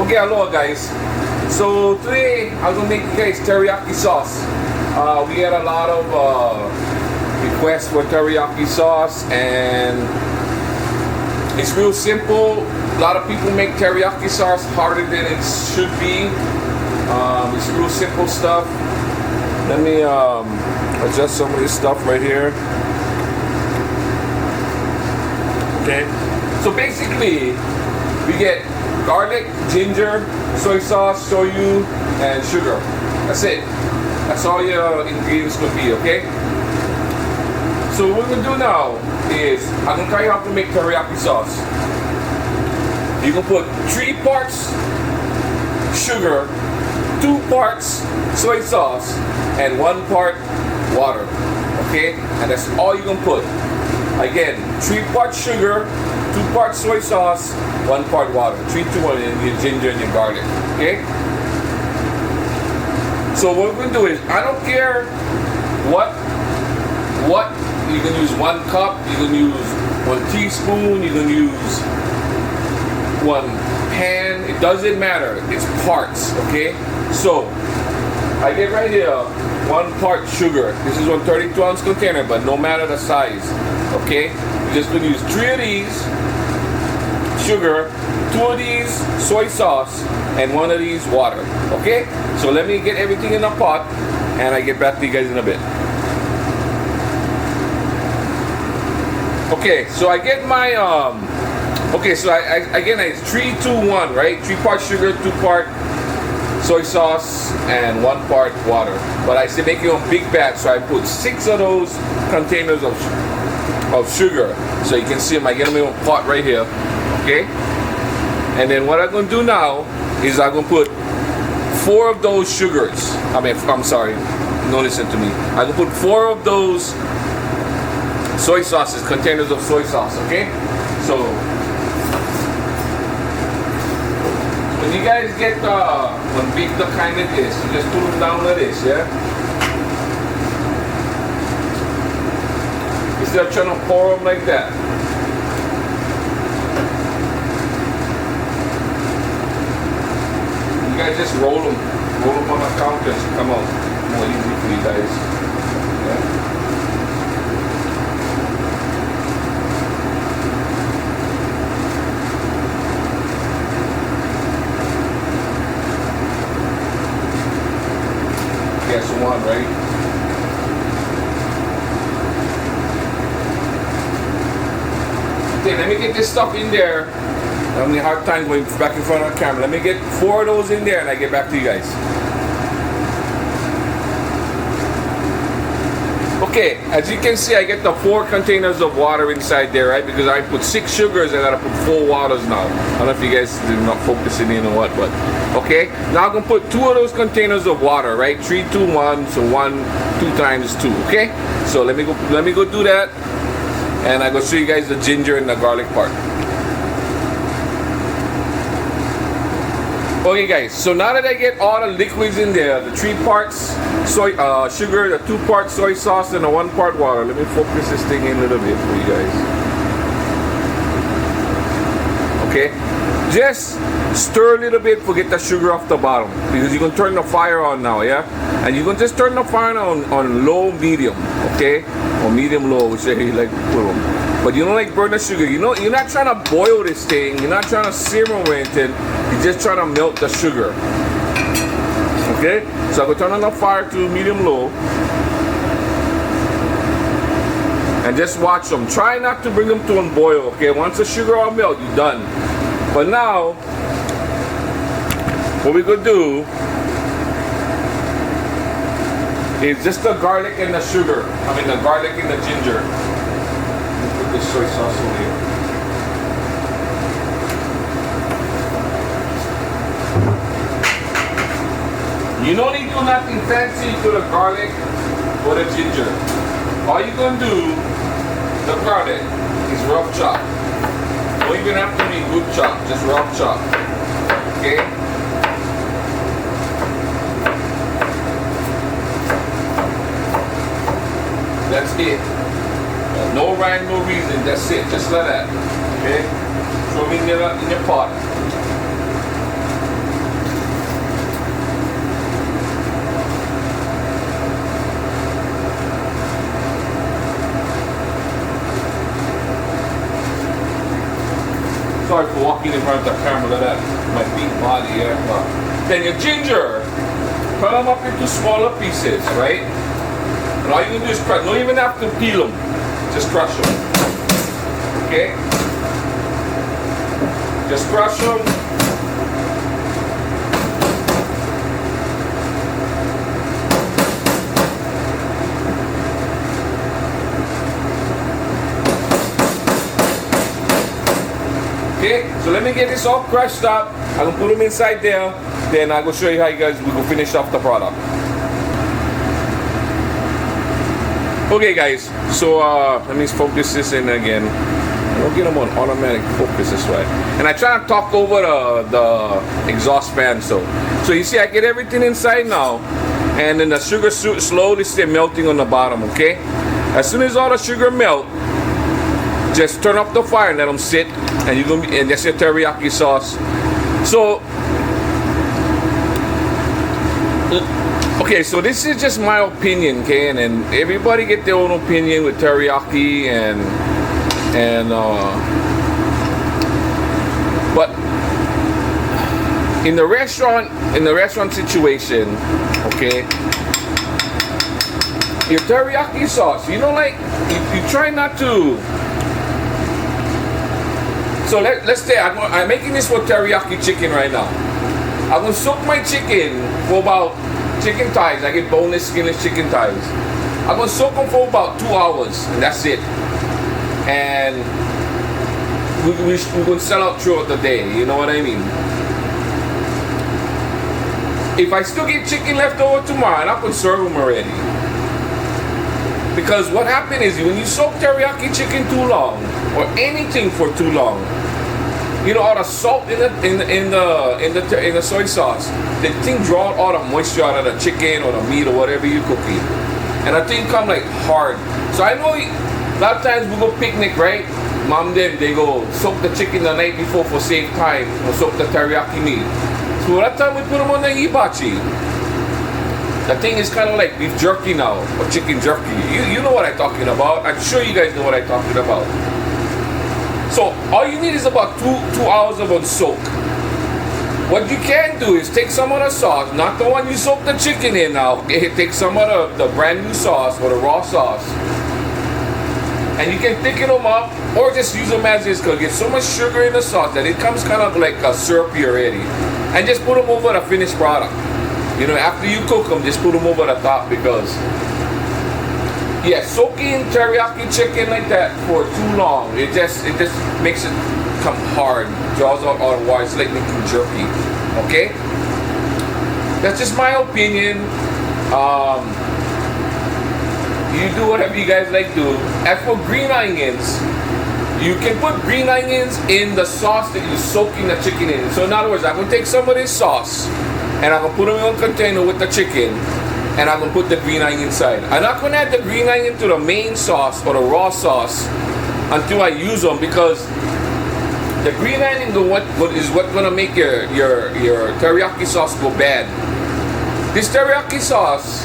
Okay, aloha guys. So today I'm gonna make you guys teriyaki sauce. We had a lot of requests for teriyaki sauce, and it's real simple. A lot of people make teriyaki sauce harder than it should be. It's real simple stuff. Let me adjust some of this stuff right here. Okay, so basically we get garlic, ginger, soy sauce, shoyu, and sugar. That's it. That's all your ingredients could be, okay? So what we're gonna do now is I'm gonna tell you how to make teriyaki sauce. You can put 3 parts sugar, 2 parts soy sauce, and 1 part water. Okay? And that's all you can put. Again, 3 parts sugar, 2 parts soy sauce, 1 part water. 3 to 1 in your ginger and your garlic. Okay? So what we're gonna do is, I don't care what you can use 1 cup, you can use 1 teaspoon, you can use 1 pan, it doesn't matter. It's parts, okay? So I get right here 1 part sugar. This is 1 32-ounce container, but no matter the size, okay? We're just gonna use 3 of these sugar, 2 of these soy sauce, and 1 of these water. Okay? So let me get everything in a pot, and I get back to you guys in a bit. Okay, so I get my okay, so again it's 3, 2, 1, right? 3 parts sugar, 2 part soy sauce, and 1 part water. But I say make it a big batch, so I put 6 of those containers of sugar. So you can see them. I get them in a pot right here. Okay? And then what I'm going to do now is I'm going to put 4 of those sugars. I'm sorry. No, listen to me. I'm going to put 4 of those soy sauces, containers of soy sauce. Okay? So when you guys get one big the kind of this, you just put them down like this, yeah? Instead of trying to pour them like that. You guys just roll them on the counter. Come on, more easy for you guys. Yeah. Guess one, right? Okay, let me get this stuff in there. I'm having a hard time going back in front of the camera. Let me get 4 of those in there and I get back to you guys. Okay, as you can see, I get the 4 containers of water inside there, right? Because I put 6 sugars, I gotta put 4 waters now. I don't know if you guys are not focusing in or what, but okay. Now I'm gonna put 2 of those containers of water, right? 3, 2, 1, so 1, 2 times 2. Okay. So let me go do that, and I go show you guys the ginger and the garlic part. Okay guys, so now that I get all the liquids in there, the 3 parts sugar, the 2 parts soy sauce, and the 1 part water. Let me focus this thing in a little bit for you guys. Okay, just stir a little bit, forget the sugar off the bottom, because you can turn the fire on now, yeah? And you can just turn the fire on low, medium, okay? Or medium low, which I like to put them. But you don't like burn the sugar. You know, you're not trying to boil this thing. You're not trying to simmer or anything. You're just trying to melt the sugar. Okay? So I'm going to turn on the fire to medium low. And just watch them. Try not to bring them to a boil. Okay? Once the sugar all melt, you're done. But now, what we're going to do is just the garlic and the sugar. The garlic and the ginger. This soy sauce over here. You don't need to do nothing fancy to the garlic or the ginger. All you're gonna do, the garlic, is rough chop. Don't even have to be good chop, just rough chop. Okay? That's it. No rhyme, no reason. That's it. Just like that. Okay? Throw me in your pot. talking in front of the camera. Look at that. My big body here. Then your ginger, cut them up into smaller pieces, right? And all you can do is crush. Don't even have to peel them. Just crush them. Okay? Just crush them. Okay, so let me get this all crushed up. I'm gonna put them inside there. Then I'm gonna show you how you guys we will finish off the product. Okay, guys. So let me focus this in again. I don't get them on automatic focus this way. And I try to talk over the exhaust fan. So you see, I get everything inside now, and then the sugar slowly stay melting on the bottom. Okay. As soon as all the sugar melt, just turn up the fire and let them sit, and you're gonna be, and that's your teriyaki sauce. So, okay, so this is just my opinion, okay, and then everybody get their own opinion with teriyaki but in the restaurant situation, okay, your teriyaki sauce, you know, like you try not to. So let's say I'm making this for teriyaki chicken right now. I'm gonna soak my chicken for about chicken thighs. I get boneless, skinless chicken thighs. I'm gonna soak them for about 2 hours, and that's it. And we're gonna sell out throughout the day. You know what I mean? If I still get chicken left over tomorrow, I'm gonna serve them already. Because what happened is when you soak teriyaki chicken too long, or anything for too long, you know, all the salt in the soy sauce, the thing draw all the moisture out of the chicken or the meat or whatever you're cooking, and the thing come like hard. So I know a lot of times we go picnic, right? Mom them they go soak the chicken the night before for save time, or soak the teriyaki meat. So that time we put them on the hibachi. The thing is kind of like beef jerky now, or chicken jerky. You know what I'm talking about. I'm sure you guys know what I'm talking about. So all you need is about two hours of a soak. What you can do is take some of the sauce, not the one you soak the chicken in now. Okay? Take some of the brand new sauce or the raw sauce, and you can thicken them up, or just use them as is, because get so much sugar in the sauce that it comes kind of like a syrupy already. And just put them over the finished product. You know, after you cook them, just put them over the top, because yeah, soaking teriyaki chicken like that for too long, it just makes it come hard, draws out all the water. It's like making jerky. Okay, that's just my opinion. You do whatever you guys like to. As for green onions, you can put green onions in the sauce that you're soaking the chicken in. So in other words, I'm gonna take some of this sauce and I'm gonna put them in a container with the chicken, and I'm gonna put the green onion inside. I'm not gonna add the green onion to the main sauce or the raw sauce until I use them, because the green onion is what gonna make your teriyaki sauce go bad. This teriyaki sauce,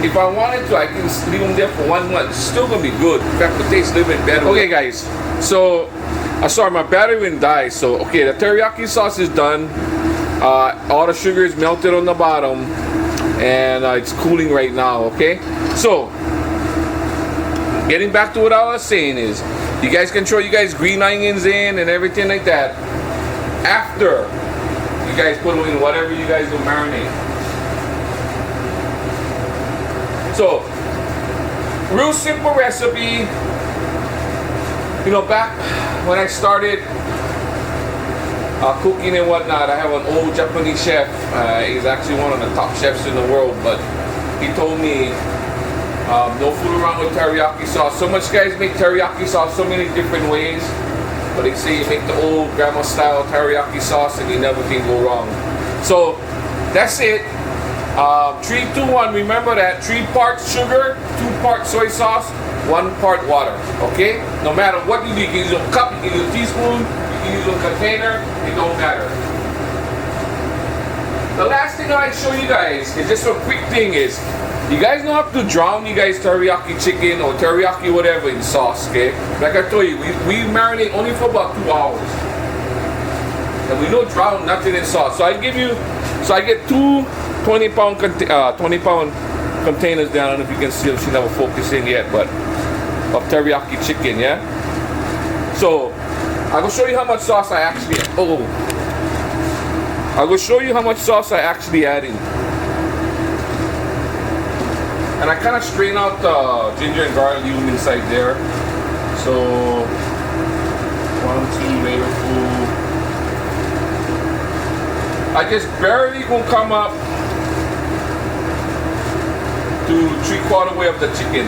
if I wanted to, I can leave them there for 1 month. It's still gonna be good. In fact, it tastes a little bit better. Okay, guys. So, sorry, my battery went die. So, okay, the teriyaki sauce is done. All the sugar is melted on the bottom, and it's cooling right now. Okay. So, getting back to what I was saying is, you guys can throw you guys green onions in and everything like that after you guys put them in whatever you guys will marinate. So, real simple recipe. You know, back when I started cooking and whatnot, I have an old Japanese chef. He's actually one of the top chefs in the world, but he told me, don't fool around with teriyaki sauce. So much guys make teriyaki sauce so many different ways, but they say you make the old grandma style teriyaki sauce and you never can go wrong. So, that's it. 3, 2, 1, remember that. 3 parts sugar, 2 parts soy sauce, 1 part water. Okay? No matter what you do, you can use a cup, you can use a teaspoon, you can use a container, it don't matter. The last thing I show you guys is just a quick thing is, you guys don't have to drown you guys teriyaki chicken or teriyaki whatever in sauce, okay? Like I told you, we marinate only for about 2 hours. And we don't drown nothing in sauce. So I get two 20-pound containers down. I don't know if you can see them. She never focused in yet, but of teriyaki chicken, yeah? So I will show you how much sauce I actually add in. And I kind of strain out the ginger and garlic, leave them inside there. So 1 teaspoon. I just barely gonna come up to 3/4 way of the chicken.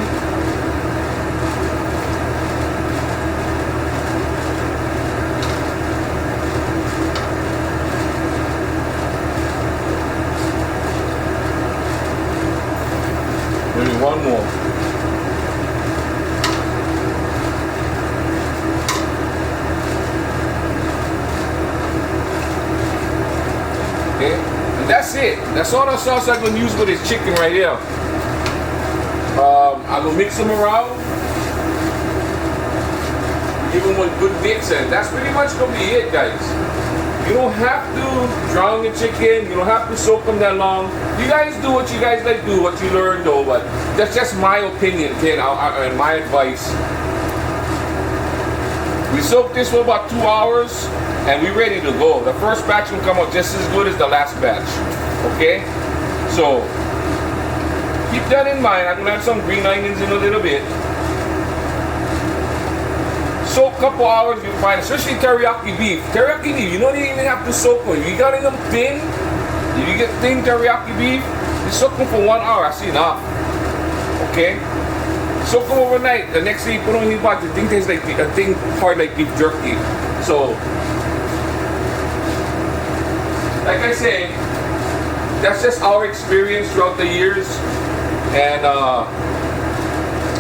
Maybe one more. Okay, and that's it. That's all the sauce I'm gonna use for this chicken right here. I'm gonna mix them around, give them a good mix, and that's pretty much gonna be it, guys. You don't have to drown the chicken. You don't have to soak them that long. You guys do what you guys like do, what you learn though, but that's just my opinion, okay, and my advice. We soak this for about 2 hours, and we're ready to go. The first batch will come out just as good as the last batch, okay? So, keep that in mind. I'm gonna add some green onions in a little bit. Soak a couple hours, you'll find, especially teriyaki beef. Teriyaki beef, you don't even have to soak them. If you got them thin, if you get thin teriyaki beef, you soak them for 1 hour. That's enough. Okay? Soak them overnight. The next day you put them in the pot. The thing tastes like a thing hard like beef jerky. So, like I say, that's just our experience throughout the years, and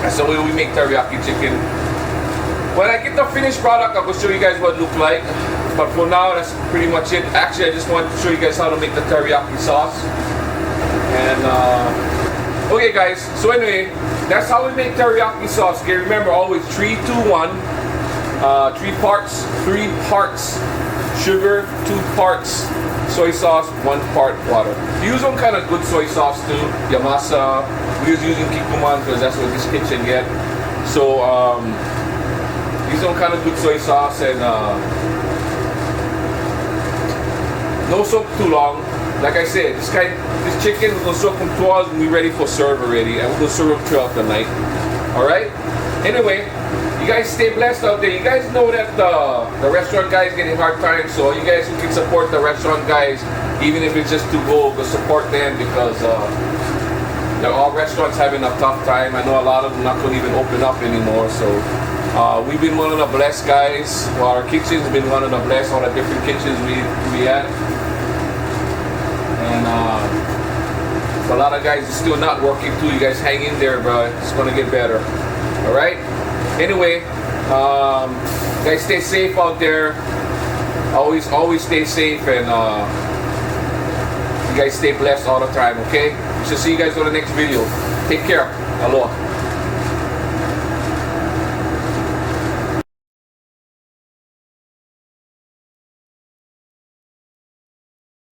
that's the way we make teriyaki chicken. When I get the finished product, I will show you guys what it looks like. But for now, that's pretty much it. Actually, I just wanted to show you guys how to make the teriyaki sauce. And okay, guys. So anyway, that's how we make teriyaki sauce. Okay, remember always 3, 2, 1. 3 parts sugar, 2 parts soy sauce, 1 part water. Use some kind of good soy sauce too. Yamasa. We're using Kikuman because that's what this kitchen get. So use some kind of good soy sauce, and no soak too long. Like I said, this chicken we're gonna soak from 2 hours and we're ready for serve already, and we're gonna serve them throughout the night. All right. Anyway, you guys stay blessed out there. You guys know that the restaurant guys getting hard times, so you guys who can support the restaurant guys, even if it's just to go support them, because all restaurants having a tough time. I know a lot of them not going to even open up anymore. So we've been one of the blessed guys. Well, our kitchen's been one of the blessed, all the different kitchens we had. And a lot of guys are still not working too. You guys hang in there, bro. It's going to get better. All right. Anyway, guys, stay safe out there. Always stay safe, and you guys stay blessed all the time. Okay. We shall see you guys on the next video. Take care. Aloha.